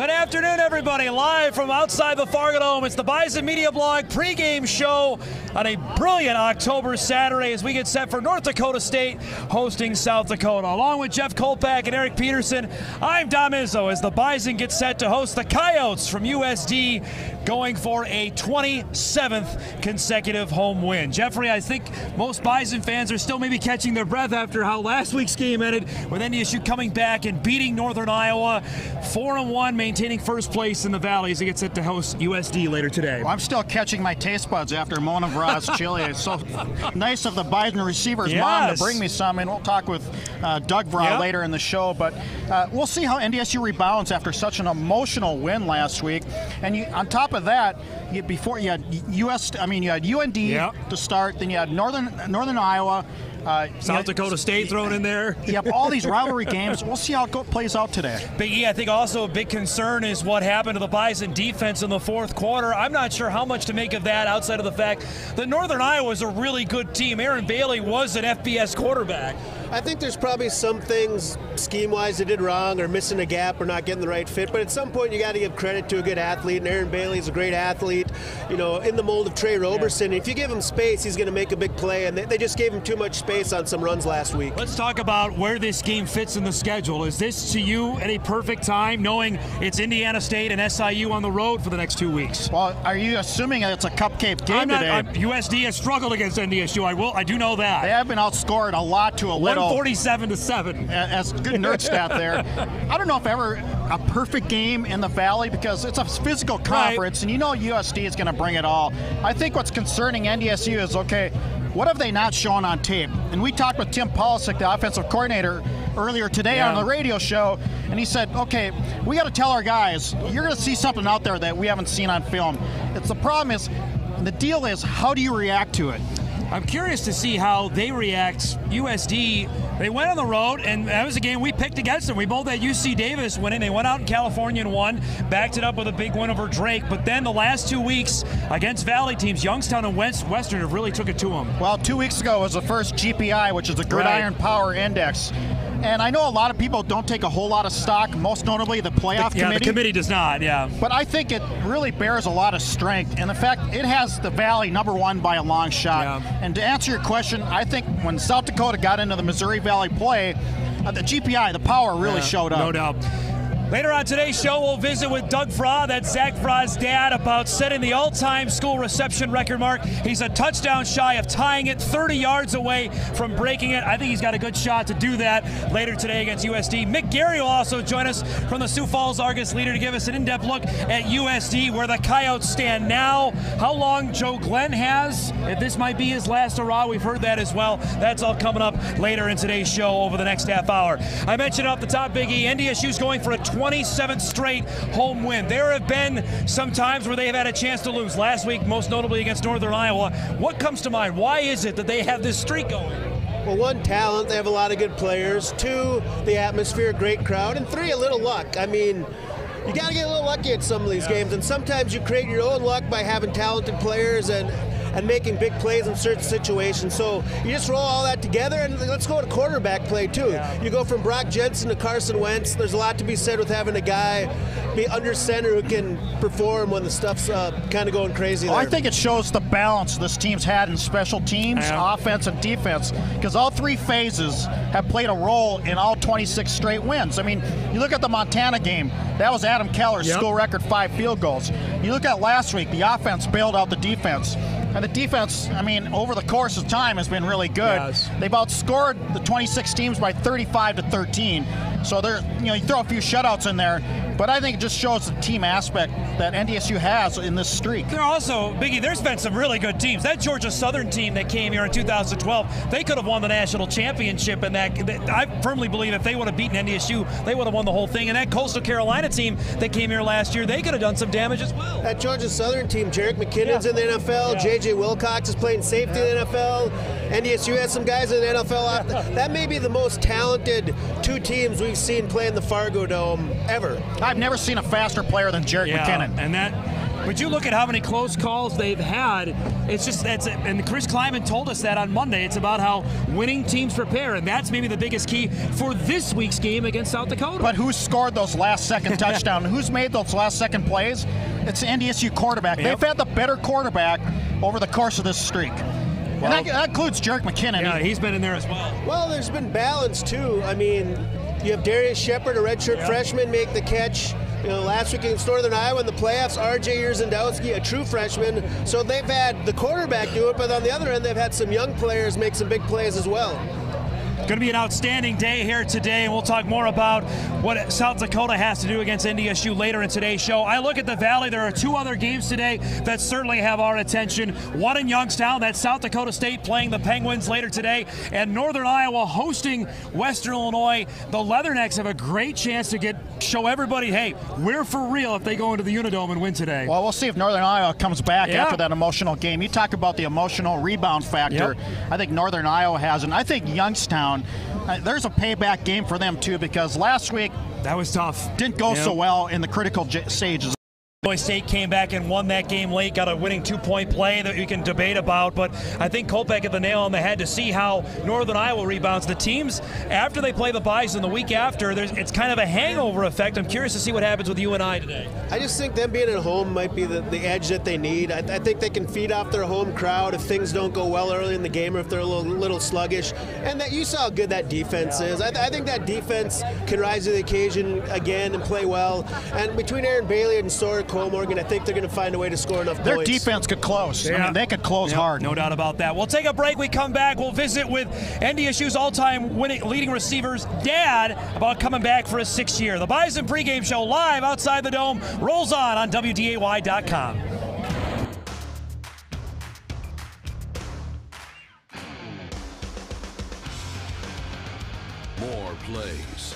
Good afternoon, everybody. Live from outside the Fargo Dome, it's the Bison Media Blog pregame show on a brilliant October Saturday as we get set for North Dakota State hosting South Dakota. Along with Jeff Kolpak and Eric Peterson, I'm Dom Izzo as the Bison get set to host the Coyotes from USD, going for a 27th consecutive home win. Jeffrey, I think most Bison fans are still maybe catching their breath after how last week's game ended, with NDSU coming back and beating Northern Iowa 4-1, maintaining first place in the Valley as they get set to host USD later today. Well, I'm still catching my taste buds after Mona Vraz chili. It's so nice of the Bison receivers' mom to bring me some, and we'll talk with Doug Vraz later in the show. But we'll see how NDSU rebounds after such an emotional win last week. And on top of that, before you had you had UND to start, then you had Northern Iowa. South Dakota State thrown in there. Yep, all these rivalry games. We'll see how it plays out today. Big E, I think also a big concern is what happened to the Bison defense in the fourth quarter. I'm not sure how much to make of that outside of the fact that Northern Iowa is a really good team. Aaron Bailey was an FBS quarterback. I think there's probably some things scheme-wise they did wrong or missing a gap or not getting the right fit, but at some point you got to give credit to a good athlete, and Aaron Bailey's a great athlete, you know, in the mold of Trey Roberson. If you give him space, he's going to make a big play, and they just gave him too much space on some runs last week. Let's talk about where this game fits in the schedule. Is this, to you, at a perfect time, knowing it's Indiana State and SIU on the road for the next 2 weeks? Well, are you assuming it's a cupcake game today? USD has struggled against NDSU. I do know that. They have been outscored a lot to a little. 147-7. That's a good nerd stat there. I don't know if ever a perfect game in the Valley, because it's a physical conference, and you know USD is going to bring it all. I think what's concerning NDSU is, okay, what have they not shown on tape? And we talked with Tim Polisic, the offensive coordinator, earlier today on the radio show, and he said, okay, we got to tell our guys, you're going to see something out there that we haven't seen on film. The problem is, the deal is, how do you react to it? I'm curious to see how they react. USD, they went on the road, and that was a game we picked against them. We both had UC Davis winning. They went out in California and won, backed it up with a big win over Drake. But then the last 2 weeks against Valley teams, Youngstown and Western have really took it to them. Well, 2 weeks ago was the first GPI, which is the Gridiron Power Index. And I know a lot of people don't take a whole lot of stock, most notably the playoff committee. Yeah, the committee does not, But I think it really bears a lot of strength. And in fact, it has the Valley #1 by a long shot. And to answer your question, I think when South Dakota got into the Missouri Valley play, the GPI, the power really showed up. No doubt. Later on today's show, we'll visit with Doug Vraz, that's Zach Vraz's dad, about setting the all-time school reception record mark. He's a touchdown shy of tying it, 30 yards away from breaking it. I think he's got a good shot to do that later today against USD. Mick Gary will also join us from the Sioux Falls Argus Leader to give us an in-depth look at USD, where the Coyotes stand now, how long Joe Glenn has, if this might be his last hurrah. We've heard that as well. That's all coming up later in today's show over the next half hour. I mentioned off the top, Big E, NDSU's going for a 27th straight home win. There have been some times where they have had a chance to lose. Last week, most notably against Northern Iowa. What comes to mind? Why is it that they have this streak going? Well, 1, talent. They have a lot of good players. 2, the atmosphere, great crowd. And 3, a little luck. I mean, you got to get a little lucky at some of these games. And sometimes you create your own luck by having talented players and making big plays in certain situations. So you just roll all that together, and let's go to quarterback play too. You go from Brock Jensen to Carson Wentz. There's a lot to be said with having a guy be under center who can perform when the stuff's kind of going crazy there. I think it shows the balance this team's had in special teams, offense, and defense, because all 3 phases have played a role in all 26 straight wins. I mean, you look at the Montana game, that was Adam Keller's school record 5 field goals. You look at last week, the offense bailed out the defense. And the defense, I mean, over the course of time has been really good. They've outscored the 26 teams by 35-13. So they're, you throw a few shutouts in there, but I think it just shows the team aspect that NDSU has in this streak. They're also, Biggie, there's been some really good teams. That Georgia Southern team that came here in 2012, they could have won the national championship, and I firmly believe if they would have beaten NDSU, they would have won the whole thing. And that Coastal Carolina team that came here last year, they could have done some damage as well. That Georgia Southern team, Jarek McKinnon's in the NFL, J.J. Wilcox is playing safety in the NFL, NDSU has some guys in the NFL. That may be the most talented 2 teams we've seen play in the Fargo Dome ever. I've never seen a faster player than Jarek McKinnon. And But you look at how many close calls they've had. It's just and Chris Kleiman told us that on Monday. It's about how winning teams prepare, and that's maybe the biggest key for this week's game against South Dakota. But who scored those last-second touchdowns? Who's made those last-second plays? It's the NDSU quarterback. Yep. They've had the better quarterback over the course of this streak. Well, and that includes Jerick McKinnon. Yeah, he's been in there as well. Well, there's been balance, too. I mean, you have Darius Shepard, a redshirt freshman, make the catch. Last week against Northern Iowa in the playoffs, R.J. Yerzendowski, a true freshman. So they've had the quarterback do it, but on the other end, they've had some young players make some big plays as well. Going to be an outstanding day here today, and we'll talk more about what South Dakota has to do against NDSU later in today's show. I look at the Valley. There are two other games today that certainly have our attention. One in Youngstown, that's South Dakota State playing the Penguins later today, and Northern Iowa hosting Western Illinois. The Leathernecks have a great chance to show everybody, hey, we're for real if they go into the Unidome and win today. Well, we'll see if Northern Iowa comes back after that emotional game. You talk about the emotional rebound factor. I think Northern Iowa has, and I think Youngstown, there's a payback game for them too, because last week that was tough. Didn't go so well in the critical stages. Illinois State came back and won that game late, got a winning two-point play that we can debate about, but I think Kopech hit the nail on the head to see how Northern Iowa rebounds. The teams, after they play the Bison the week after, it's kind of a hangover effect. I'm curious to see what happens with UNI today. I just think them being at home might be the edge that they need. I think they can feed off their home crowd if things don't go well early in the game or if they're a little sluggish. And that you saw how good that defense is. I think that defense can rise to the occasion again and play well. And between Aaron Bailey and Sawyer Cole-Morgan, I think they're going to find a way to score enough Their points. Their defense could close. I mean, they could close hard. No doubt about that. We'll take a break. We come back. We'll visit with NDSU's all-time leading receiver's dad about coming back for his 6th year. The Bison pregame show live outside the Dome rolls on WDAY.com. More plays.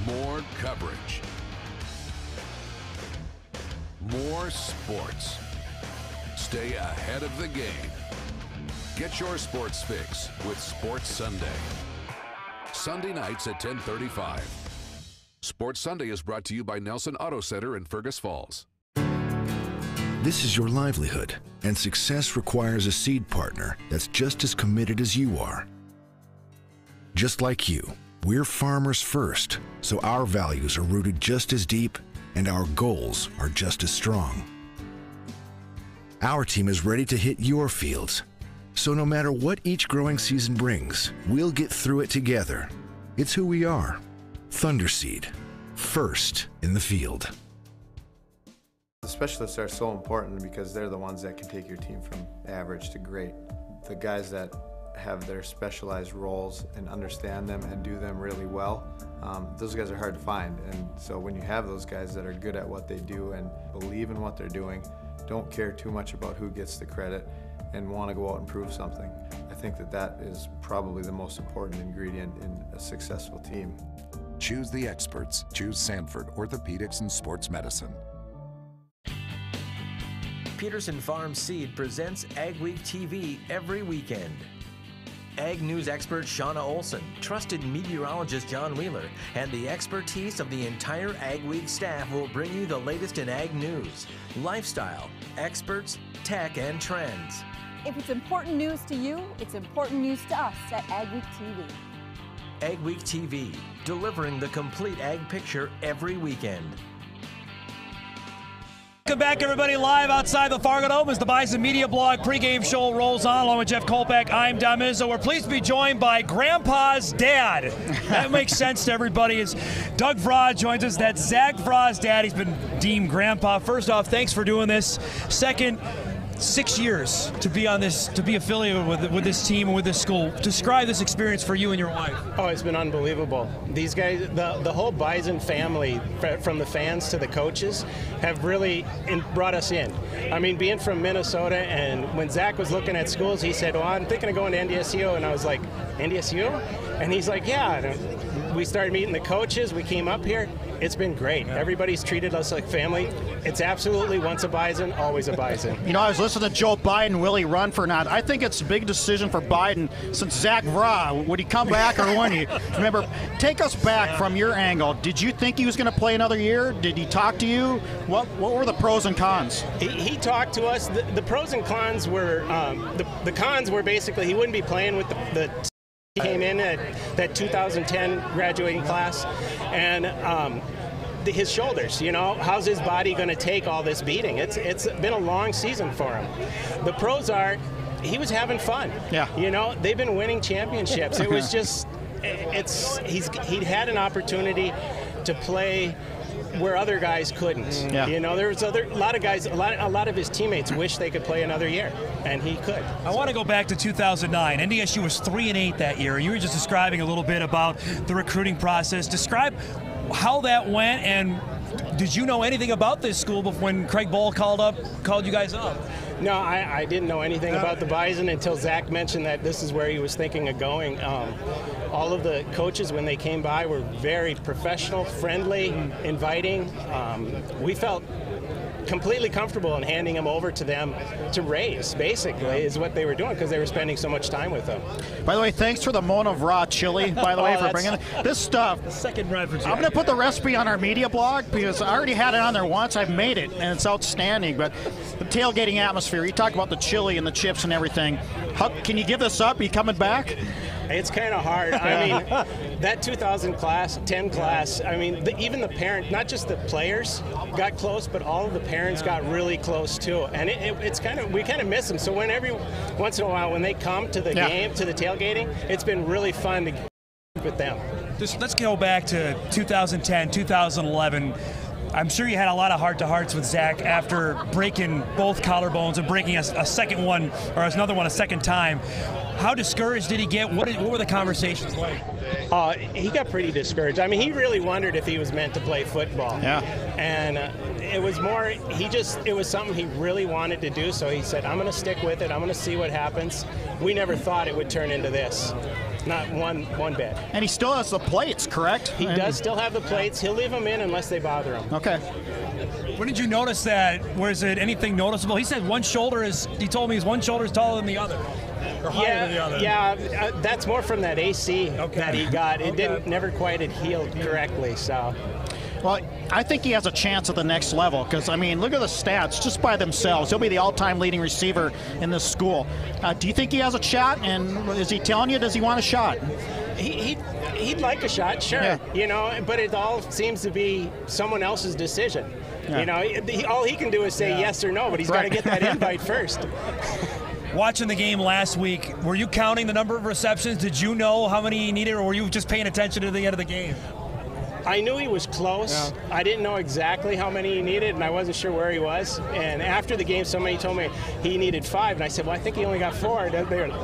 More coverage. More sports. Stay ahead of the game. Get your sports fix with Sports Sunday. Sunday nights at 10:35. Sports Sunday is brought to you by Nelson Auto Center in Fergus Falls. This is your livelihood, and success requires a seed partner that's just as committed as you are. Just like you, we're farmers first, so our values are rooted just as deep and our goals are just as strong. Our team is ready to hit your fields, so no matter what each growing season brings, we'll get through it together. It's who we are. Thunderseed, first in the field. The specialists are so important because they're the ones that can take your team from average to great. The guys that have their specialized roles and understand them and do them really well, those guys are hard to find. And so when you have those guys that are good at what they do and believe in what they're doing, don't care too much about who gets the credit and want to go out and prove something, I think that is probably the most important ingredient in a successful team. Choose the experts. Choose Sanford Orthopedics and Sports Medicine. Peterson Farm Seed presents Ag Week TV every weekend. Ag News expert Shauna Olson, trusted meteorologist John Wheeler, and the expertise of the entire Ag Week staff will bring you the latest in ag news, lifestyle, experts, tech, and trends. If it's important news to you, it's important news to us at Ag Week TV. Ag Week TV, delivering the complete ag picture every weekend. Welcome back, everybody, live outside the Fargo Dome as the Bison Media Blog pregame show rolls on. Along with Jeff Kopech, I'm Don Mizzo. We're pleased to be joined by Grandpa's dad. That makes sense to everybody. As Doug Vrah joins us, that's Zach Vrah's dad. He's been deemed Grandpa. First off, thanks for doing this. Second, 6 years to be on this, to be affiliated with this team and with this school. Describe this experience for you and your wife. Oh, it's been unbelievable. These guys, the whole Bison family, from the fans to the coaches, have really brought us in. I mean, being from Minnesota, and when Zach was looking at schools, he said, well, I'm thinking of going to NDSU, and I was like, NDSU? And he's like, yeah. And we started meeting the coaches. We came up here. It's been great. Everybody's treated us like family. It's absolutely once a Bison, always a Bison. You know, I was listening to Joe Biden, will he run for not? I think it's a big decision for Biden since Zach Vra. Would he come back or wouldn't he? Remember, take us back from your angle. Did you think he was going to play another year? Did he talk to you? What were the pros and cons? He talked to us. The pros and cons were, the cons were basically he wouldn't be playing with the he came in at that 2010 graduating class, and his shoulders, you know, how's his body going to take all this beating? It's been a long season for him. The pros are, he was having fun. Yeah. You know, they've been winning championships. It was just, he'd had an opportunity to play where other guys couldn't. Yeah. You know, there was a lot of guys, a lot of his teammates wish they could play another year, and he could. I want to go back to 2009. NDSU was 3-8 that year. You were just describing a little bit about the recruiting process. Describe how that went, and did you know anything about this school when Craig Bohl called you guys up? No, I didn't know anything about the Bison until Zach mentioned that this is where he was thinking of going. All of the coaches, when they came by, were very professional, friendly, inviting. We felt completely comfortable in handing him over to them to raise, basically, is what they were doing because they were spending so much time with him. By the way, thanks for the Mona Raw chili, by the way, for bringing it. This stuff, the second reference. I'm going to put the recipe on our media blog because I already had it on there once. I've made it, and it's outstanding. But the tailgating atmosphere, you talk about the chili and the chips and everything. Can you give this up? Are you coming back? It's kind of hard. I mean, that 2010 class, I mean, even the parent, not just the players got close, but all of the parents got really close too. And it's kind of, we kind of miss them. So every once in a while, when they come to the game, to the tailgating, it's been really fun to get with them. Let's go back to 2010, 2011. I'm sure you had a lot of heart-to-hearts with Zach after breaking both collarbones and breaking a second one, or another one a second time. How discouraged did he get? What were the conversations like? He got pretty discouraged. I mean, he really wondered if he was meant to play football. Yeah. And it was more, it was something he really wanted to do, so he said, I'm going to stick with it. I'm going to see what happens. We never thought it would turn into this. Not one bit. And he still has the plates, correct? He does still have the plates. He'll leave them in unless they bother him. Okay. When did you notice that? Was it anything noticeable? He said he told me his one shoulder is taller than the other. Or higher than the other. Yeah, that's more from that AC that he got. It never quite had healed correctly, so. Well, I think he has a chance at the next level because, I mean, look at the stats just by themselves. He'll be the all-time leading receiver in this school. Do you think he has a shot? And is he telling you, does he want a shot? He'd like a shot, sure. Yeah. You know, but it all seems to be someone else's decision. Yeah. You know, all he can do is say yes or no, but he's got to get that invite first. Watching the game last week, were you counting the number of receptions? Did you know how many he needed, or were you just paying attention to the end of the game? I knew he was close. Yeah. I didn't know exactly how many he needed, and I wasn't sure where he was. And after the game, somebody told me he needed 5, and I said, well, I think he only got 4.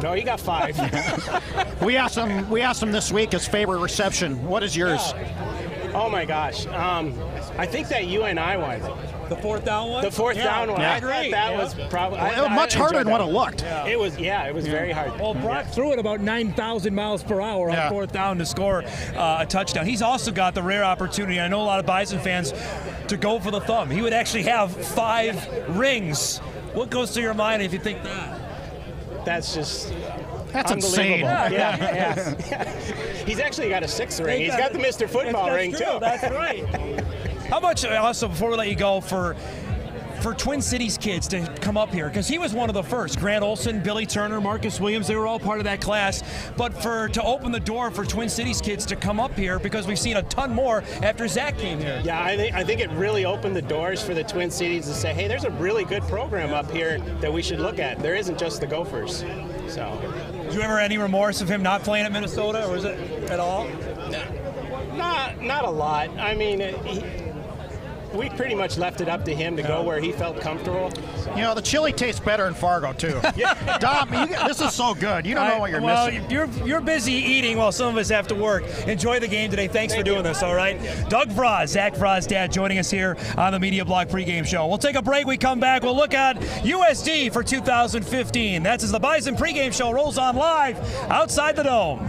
No, he got 5. We asked him this week his favorite reception. What is yours? Yeah. Oh, my gosh. I think that UNI one. The fourth down one? The fourth down one. I thought that was probably much harder than what it looked. Yeah. It was very hard. Well, Brock threw it about 9,000 miles per hour on fourth down to score a touchdown. He's also got the rare opportunity, I know a lot of Bison fans, to go for the thumb. He would actually have 5 rings. What goes through your mind if you think that? That's just... That's insane. Yeah. He's actually got a 6th ring. He's got the Mr. Football ring, too. That's right. How much, also, before we let you go, for Twin Cities kids to come up here, because he was one of the first. Grant Olson, Billy Turner, Marcus Williams, they were all part of that class. But to open the door for Twin Cities kids to come up here, because we've seen a ton more after Zach came here. Yeah, I think it really opened the doors for the Twin Cities to say, hey, there's a really good program up here that we should look at. There isn't just the Gophers. So. Did you ever any remorse of him not playing at Minnesota, or was it at all? Not a lot. I mean, we pretty much left it up to him to go where he felt comfortable. So. You know, the chili tastes better in Fargo, too. Dom, this is so good. You don't know what you're missing. You're busy eating while some of us have to work. Enjoy the game today. Thanks for doing this, all right? Doug Vra, Zach Vra's dad, joining us here on the Media Blog pregame show. We'll take a break. We come back. We'll look at USD for 2015. That's as the Bison pregame show rolls on live outside the Dome.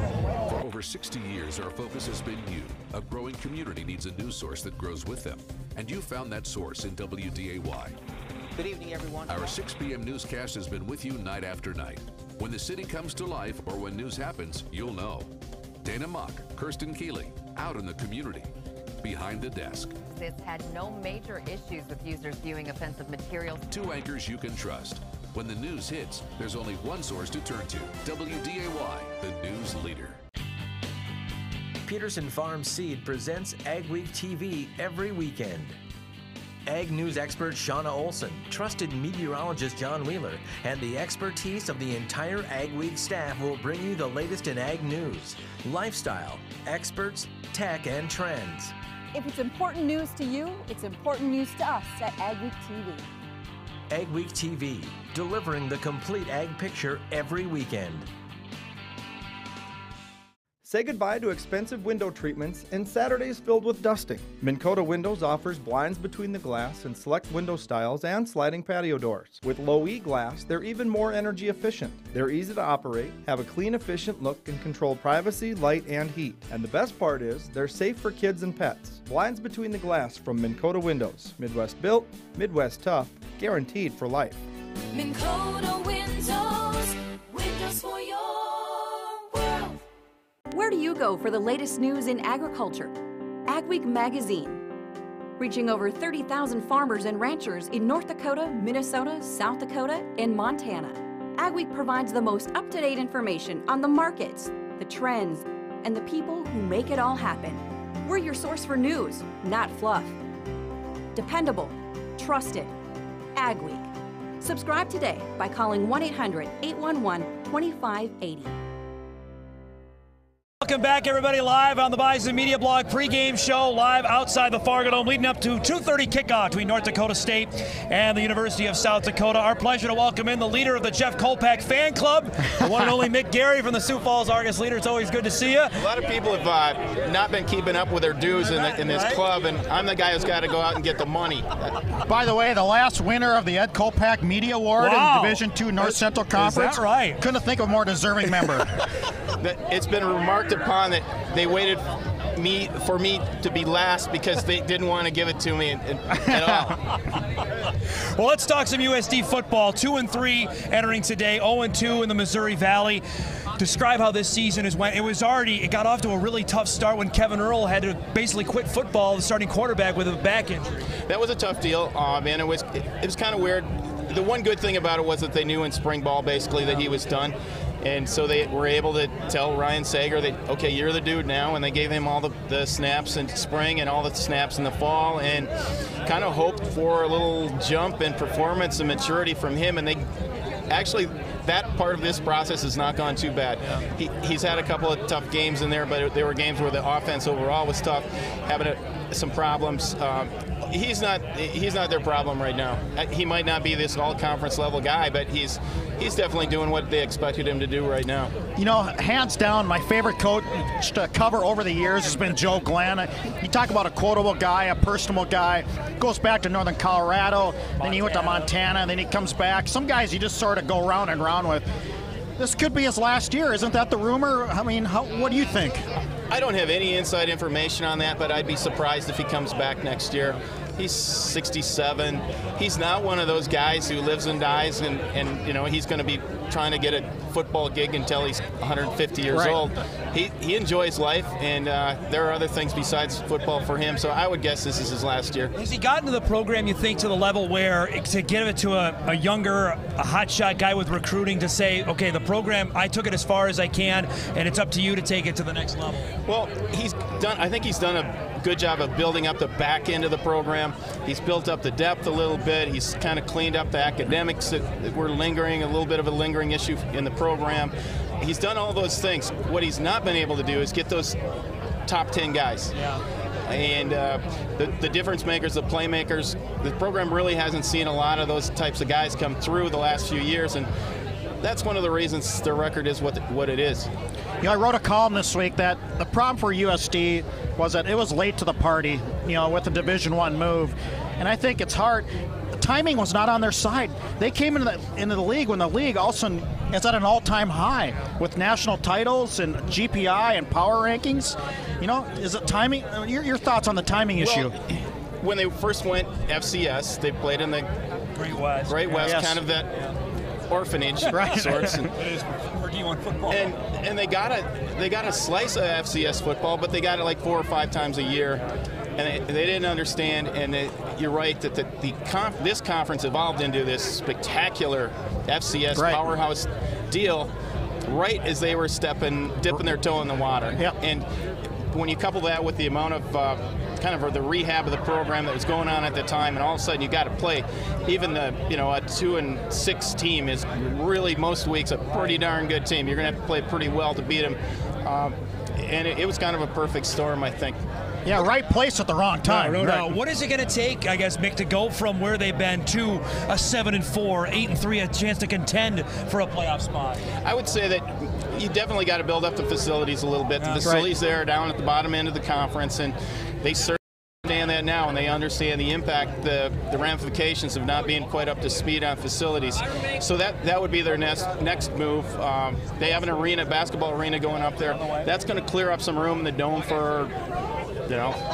For over 60 years, our focus has been you. A growing community needs a news source that grows with them, and you found that source in WDAY. Good evening, everyone. Our 6 p.m. newscast has been with you night after night. When the city comes to life or when news happens, you'll know. Dana Mock, Kirsten Keeley, out in the community, behind the desk. This had no major issues with users viewing offensive materials. 2 anchors you can trust. When the news hits, there's only one source to turn to. WDAY, the news leader. Peterson Farm Seed presents Ag Week TV every weekend. Ag news expert Shauna Olson, trusted meteorologist John Wheeler, and the expertise of the entire Ag Week staff will bring you the latest in ag news, lifestyle, experts, tech, and trends. If it's important news to you, it's important news to us at Ag Week TV. Ag Week TV, delivering the complete ag picture every weekend. Say goodbye to expensive window treatments and Saturdays filled with dusting. Minn Kota Windows offers blinds between the glass and select window styles and sliding patio doors. With low E glass, they're even more energy efficient. They're easy to operate, have a clean, efficient look, and control privacy, light, and heat. And the best part is, they're safe for kids and pets. Blinds between the glass from Minn Kota Windows. Midwest built, Midwest tough, guaranteed for life. Minn Kota Windows, windows for your world. Where do you go for the latest news in agriculture? Ag Week Magazine. Reaching over 30,000 farmers and ranchers in North Dakota, Minnesota, South Dakota, and Montana. Ag Week provides the most up-to-date information on the markets, the trends, and the people who make it all happen. We're your source for news, not fluff. Dependable, trusted. Ag Week. Subscribe today by calling 1-800-811-2580. Welcome back, everybody, live on the Bison Media Blog pregame show, live outside the Fargo Dome, leading up to 2:30 kickoff between North Dakota State and the University of South Dakota. Our pleasure to welcome in the leader of the Jeff Kolpak fan club, the one and only Mick Gary from the Sioux Falls Argus Leader. It's always good to see you. A lot of people have not been keeping up with their dues in this club, and I'm the guy who's got to go out and get the money. By the way, the last winner of the Ed Kolpak Media Award in Division II North Central Conference. Is that right? Couldn't think of a more deserving member. It's been remarked upon that they waited for me to be last because they didn't want to give it to me at all. Well, let's talk some USD football. 2-3 entering today, 0-2 in the Missouri Valley. Describe how this season has went. It got off to a really tough start when Kevin Earl had to basically quit football, the starting quarterback, with a back injury. That was a tough deal, man. It was kind of weird. The one good thing about it was that they knew in spring ball basically that he was done. And so they were able to tell Ryan Sager that, okay, you're the dude now, and they gave him all the snaps in spring and all the snaps in the fall, and kind of hoped for a little jump in performance and maturity from him. And they actually, that part of this process has not gone too bad. He's had a couple of tough games in there, but there were games where the offense overall was tough, having some problems. He's not their problem right now. He might not be this all-conference level guy, but he's definitely doing what they expected him to do right now. You know, hands down, my favorite coach to cover over the years has been Joe Glenn. You talk about a quotable guy, a personable guy. Goes back to Northern Colorado, then he went to Montana, and then he comes back. Some guys you just sort of go round and round with. This could be his last year. Isn't that the rumor? I mean, what do you think? I don't have any inside information on that, but I'd be surprised if he comes back next year. He's 67. He's not one of those guys who lives and dies, and you know, he's going to be trying to get a football gig until he's 150 years old. He enjoys life, and there are other things besides football for him, so I would guess this is his last year. Has he gotten to the program, you think, to the level where to give it to a younger, a hotshot guy with recruiting to say, okay, the program, I took it as far as I can, and it's up to you to take it to the next level? Well, I think he's done a good job of building up the back end of the program. He's built up the depth a little bit. He's kind of cleaned up the academics that were lingering, a little bit of a lingering issue in the program. He's done all those things. What he's not been able to do is get those top 10 guys. Yeah. And the difference makers, the playmakers, the program really hasn't seen a lot of those types of guys come through the last few years, and that's one of the reasons their record is what it is. You know, I wrote a column this week that the problem for USD was that it was late to the party, you know, with the Division I move. And I think it's hard. The timing was not on their side. They came into the league when the league all of a sudden is at an all-time high with national titles and GPI and power rankings. You know, is it timing? Your thoughts on the timing issue? When they first went FCS, they played in the Great West, yes. Kind of that orphanage sorts. And, it is for D1 football. And they got a slice of FCS football, but they got it like 4 or 5 times a year, and they didn't understand. And you're right that this conference evolved into this spectacular FCS powerhouse deal right as they were dipping their toe in the water. Yep. And when you couple that with the amount of kind of the rehab of the program that was going on at the time, and all of a sudden you got to play, even the a 2-6 team is really most weeks a pretty darn good team. You're going to have to play pretty well to beat them, and it was kind of a perfect storm, I think. Yeah, right place at the wrong time. No doubt. What is it going to take, I guess, Mick, to go from where they've been to a 7-4, 8-3, a chance to contend for a playoff spot? I would say that you definitely got to build up the facilities a little bit. The facilities there are down at the bottom end of the conference, and they certainly understand that now, and they understand the impact, the ramifications of not being quite up to speed on facilities. So that would be their next move. They have an basketball arena going up there. That's going to clear up some room in the dome for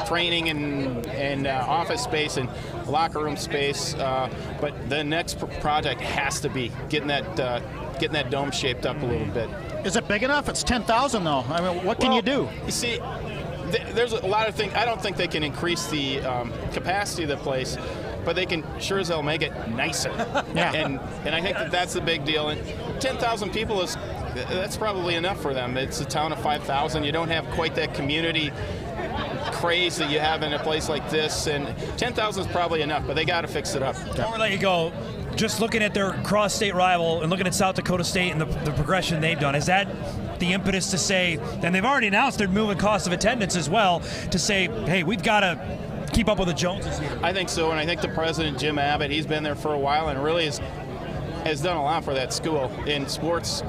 training and office space and locker room space. But the next project has to be getting that dome shaped up a little bit. Is it big enough? It's 10,000 though. I mean, what can you do? You see, there's a lot of things. I don't think they can increase the capacity of the place, but they can sure as hell make it nicer. Yeah. And I think that's the big deal. And 10,000 people that's probably enough for them. It's a town of 5,000. You don't have quite that community craze that you have in a place like this, and 10,000 is probably enough, but they got to fix it up. Before we let you go, just looking at their cross-state rival and looking at South Dakota State and the progression they've done, is that the impetus to say, and they've already announced they're moving cost of attendance as well, to say, hey, we've got to keep up with the Joneses here? I think so, and I think the president, Jim Abbott, he's been there for a while and really has done a lot for that school in sports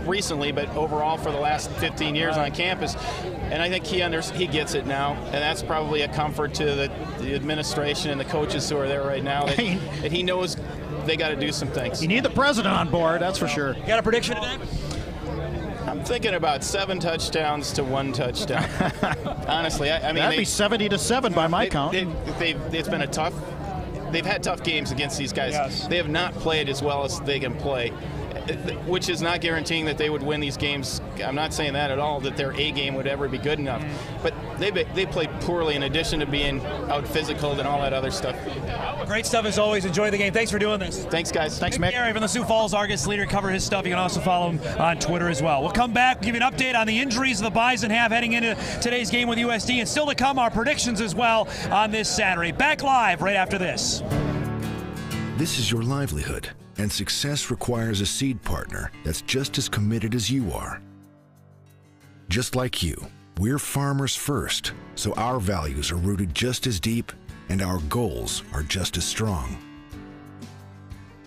recently, but overall for the last 15 years on campus. And I think he gets it now, and that's probably a comfort to the administration and the coaches who are there right now, that he knows they got to do some things. You need the president on board, that's for sure. You got a prediction today? I'm thinking about 7 touchdowns to 1 touchdown. Honestly, I mean, that'd be 70-7 by my count. It's been they've had tough games against these guys. Yes. They have not played as well as they can play, which is not guaranteeing that they would win these games. I'm not saying that at all, that their A game would ever be good enough. But they played poorly in addition to being out-physicaled and all that other stuff. Great stuff as always. Enjoy the game. Thanks for doing this. Thanks, guys. Thanks, Mick Mick. Gary from the Sioux Falls Argus Leader. Cover his stuff. You can also follow him on Twitter as well. We'll come back, give you an update on the injuries the Bison have heading into today's game with USD, and still to come, our predictions as well on this Saturday. Back live right after this. This is your livelihood, and success requires a seed partner that's just as committed as you are. Just like you, we're farmers first, so our values are rooted just as deep and our goals are just as strong.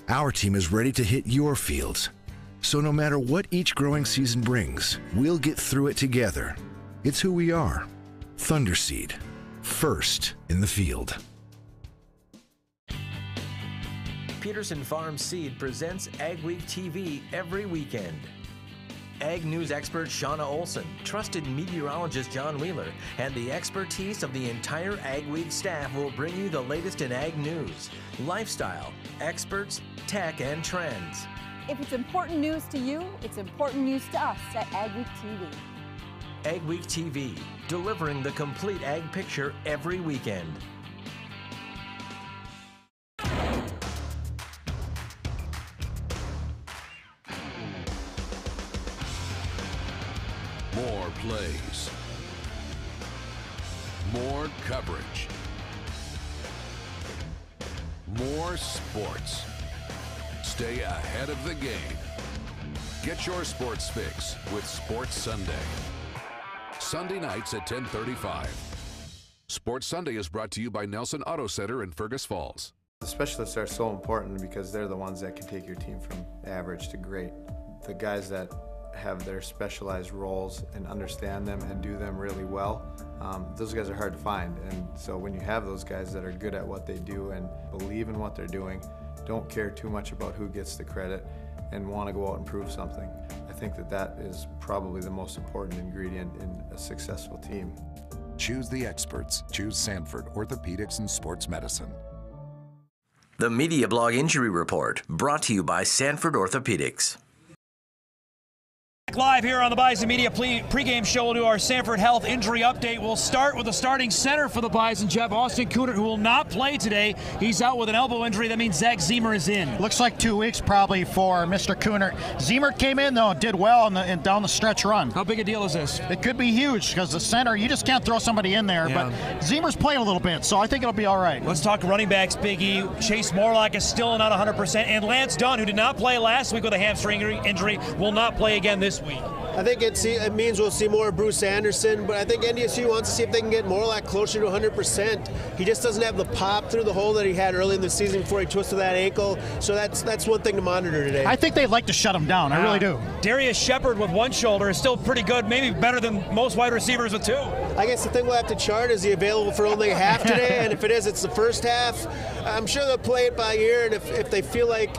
Our team is ready to hit your fields, so no matter what each growing season brings, we'll get through it together. It's who we are. Thunderseed, first in the field. Peterson Farm Seed presents Ag Week TV every weekend. Ag News expert Shauna Olson, trusted meteorologist John Wheeler, and the expertise of the entire Ag Week staff will bring you the latest in ag news, lifestyle, experts, tech, and trends. If it's important news to you, it's important news to us at Ag Week TV. Ag Week TV, delivering the complete ag picture every weekend. More plays. More coverage. More sports. Stay ahead of the game. Get your sports fix with Sports Sunday. Sunday nights at 10:35. Sports Sunday is brought to you by Nelson Auto Center in Fergus Falls. The specialists are so important because they're the ones that can take your team from average to great. The guys that have their specialized roles and understand them and do them really well, those guys are hard to find. And so when you have those guys that are good at what they do and believe in what they're doing, don't care too much about who gets the credit, and want to go out and prove something, I think that is probably the most important ingredient in a successful team. Choose the experts. Choose Sanford Orthopedics and Sports Medicine. The Media Blog Injury Report, brought to you by Sanford Orthopedics. Live here on the Bison Media pregame show, we'll do our Sanford Health injury update. We'll start with the starting center for the Bison, Jeff, Austin Kunert, who will not play today. He's out with an elbow injury. That means Zach Zemer is in. Looks like 2 weeks probably for Mr. Kunert. Zemer came in, though, and did well in down the stretch run. How big a deal is this? It could be huge because the center, you just can't throw somebody in there. Yeah. But Zemer's played a little bit, so I think it'll be all right. Let's talk running backs, Big E. Chase Morlock is still not 100%. And Lance Dunn, who did not play last week with a hamstring injury, will not play again this week. I think it means we'll see more of Bruce Anderson, but I think NDSU wants to see if they can get Morlock closer to 100%. He just doesn't have the pop through the hole that he had early in the season before he twisted that ankle, so that's one thing to monitor today. I think they'd like to shut him down. I really do. Darius Shepard with one shoulder is still pretty good, maybe better than most wide receivers with 2. I guess the thing we'll have to chart is he available for only half today, and if it is, it's the first half. I'm sure they'll play it by ear, and if they feel like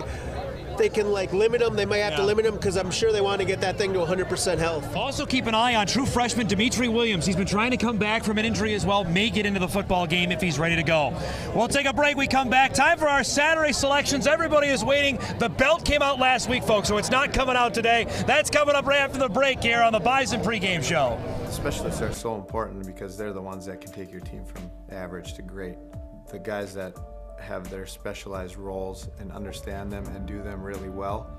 they can limit him, they might have to limit him, because I'm sure they want to get that thing to 100% health. Also keep an eye on true freshman Dimitri Williams. He's been trying to come back from an injury as well, may get into the football game if he's ready to go. We'll take a break, we come back. Time for our Saturday selections. Everybody is waiting. The belt came out last week, folks, so it's not coming out today. That's coming up right after the break here on the Bison pregame show. The specialists are so important because they're the ones that can take your team from average to great. The guys that have their specialized roles and understand them and do them really well,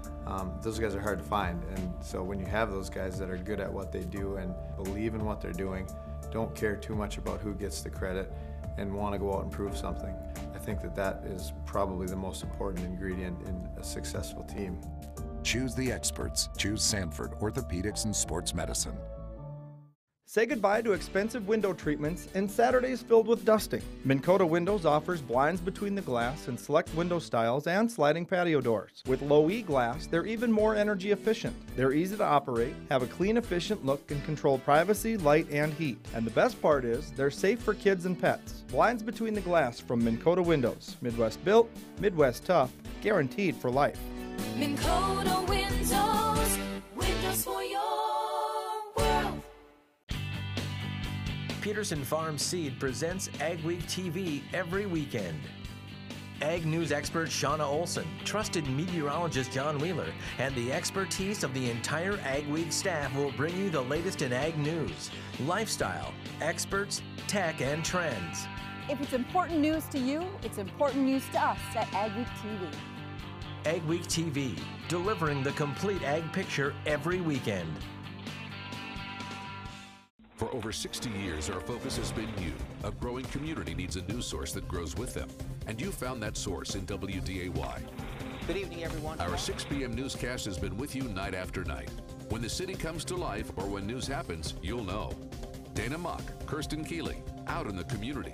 those guys are hard to find. And so when you have those guys that are good at what they do and believe in what they're doing, don't care too much about who gets the credit, and want to go out and prove something, I think that is probably the most important ingredient in a successful team. Choose the experts. Choose Sanford Orthopedics and Sports Medicine. Say goodbye to expensive window treatments and Saturdays filled with dusting. Minn Kota Windows offers blinds between the glass and select window styles and sliding patio doors. With low E glass, they're even more energy efficient. They're easy to operate, have a clean, efficient look, and control privacy, light, and heat. And the best part is, they're safe for kids and pets. Blinds between the glass from Minn Kota Windows. Midwest built, Midwest tough, guaranteed for life. Minn Kota Windows, windows for your world. Peterson Farm Seed presents Ag Week TV every weekend. Ag News expert Shauna Olson, trusted meteorologist John Wheeler, and the expertise of the entire Ag Week staff will bring you the latest in ag news, lifestyle, experts, tech, and trends. If it's important news to you, it's important news to us at Ag Week TV. Ag Week TV, delivering the complete ag picture every weekend. For over 60 years, our focus has been you. A growing community needs a news source that grows with them. And you found that source in WDAY. Good evening, everyone. Our 6 p.m. newscast has been with you night after night. When the city comes to life or when news happens, you'll know. Dana Mock, Kirsten Keeley, out in the community,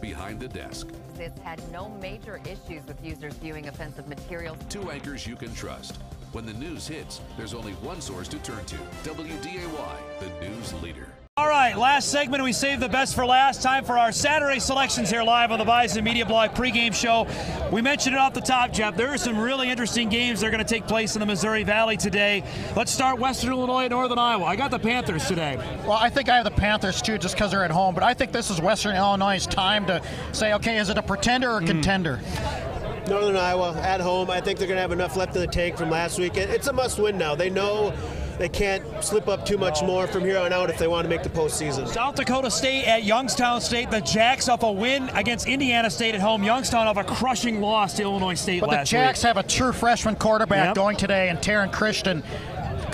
behind the desk. It's had no major issues with users viewing offensive materials. 2 anchors you can trust. When the news hits, there's only one source to turn to. WDAY, the news leader. All right, last segment, we saved the best for last. Time for our Saturday selections here live on the Bison Media Blog pregame show. We mentioned it off the top, Jeff. There are some really interesting games that are going to take place in the Missouri Valley today. Let's start Western Illinois, Northern Iowa. I got the Panthers today. Well, I think I have the Panthers too, just because they're at home. But I think this is Western Illinois' time to say, okay, is it a pretender or a contender? Northern Iowa at home. I think they're going to have enough left in the tank from last week. It's a must-win now. They know they can't slip up too much more from here on out if they want to make the postseason. South Dakota State at Youngstown State. The Jacks off a win against Indiana State at home. Youngstown off a crushing loss to Illinois State last week. But the Jacks have a true freshman quarterback going today, and Taryn Christian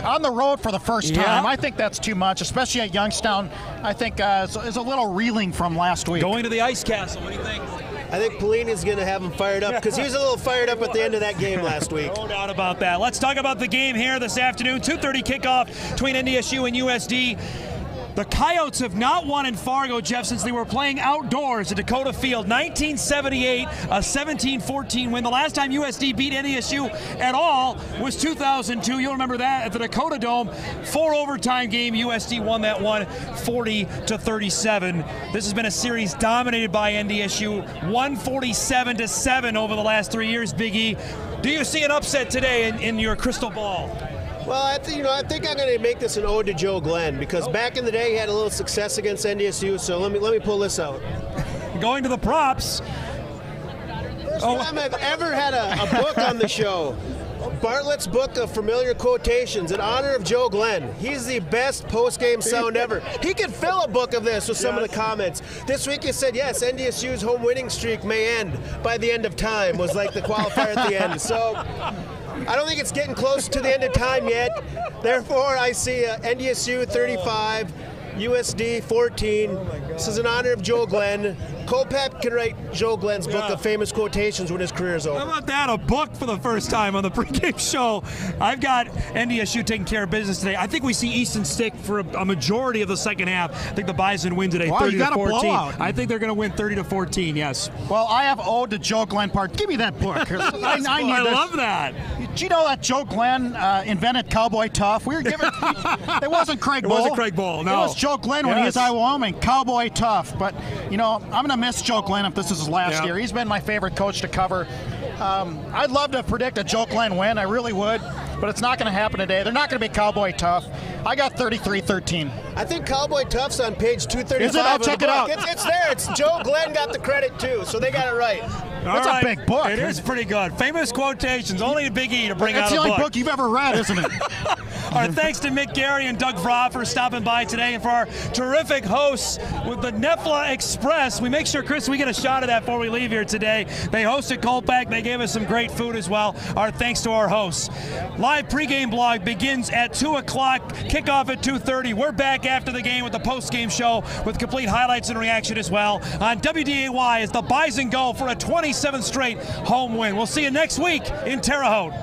on the road for the first time. I think that's too much, especially at Youngstown. I think is a little reeling from last week. Going to the Ice Castle. What do you think? I think Pelini's going to have him fired up because he was a little fired up at the end of that game last week. No doubt about that. Let's talk about the game here this afternoon. 2:30 kickoff between NDSU and USD. The Coyotes have not won in Fargo, Jeff, since they were playing outdoors at Dakota Field. 1978, a 17-14 win. The last time USD beat NDSU at all was 2002. You'll remember that at the Dakota Dome. 4 overtime game. USD won that one 40-37. This has been a series dominated by NDSU. 147-7 over the last 3 years, Big E. Do you see an upset today in your crystal ball? Well, I think I'm going to make this an ode to Joe Glenn, because back in the day he had a little success against NDSU. So let me pull this out. Going to the props. First time I've ever had a book on the show. Bartlett's Book of Familiar Quotations in honor of Joe Glenn. He's the best post-game sound ever. He could fill a book of this with some of the comments. This week he said, yes, NDSU's home winning streak may end by the end of time, was like the qualifier at the end. So I don't think it's getting close to the end of time yet. Therefore, I see NDSU 35, USD 14. This is in honor of Joe Glenn. Kopap can write Joe Glenn's book of famous quotations when his career is over. How about that? A book for the first time on the pregame show. I've got NDSU taking care of business today. I think we see Easton stick for a majority of the second half. I think the Bison win today, 30-14. I think they're going to win 30-14. Yes. Well, I have ode to Joe Glenn part. Give me that book. I love that. Did you know that Joe Glenn invented Cowboy Tough? We were giving. It wasn't Craig Bull. It wasn't Craig Bull. No. It was Joe Glenn when he was at Wyoming. Cowboy Tough. But I'm going to miss Joe Glenn if this is his last year. He's been my favorite coach to cover. I'd love to predict a Joe Glenn win. I really would. But it's not going to happen today. They're not going to be Cowboy Tough. I got 33-13. I think Cowboy Tough's on page 235. Is it? I'll check it out. It's there. It's Joe Glenn got the credit too, so they got it right. That's a big book. It is pretty good. Famous quotations. Only a Big E to bring out a book. It's the only book you've ever read, isn't it? All right, thanks to Mick Gary and Doug Vraa for stopping by today, and for our terrific hosts with the Nefla Express. We make sure, Chris, we get a shot of that before we leave here today. They hosted Colpack. They gave us some great food as well. Our thanks to our hosts. Live pregame blog begins at 2 o'clock, kickoff at 2:30. We're back after the game with the postgame show with complete highlights and reaction as well on WDAY as the Bison go for a 27th straight home win. We'll see you next week in Terre Haute.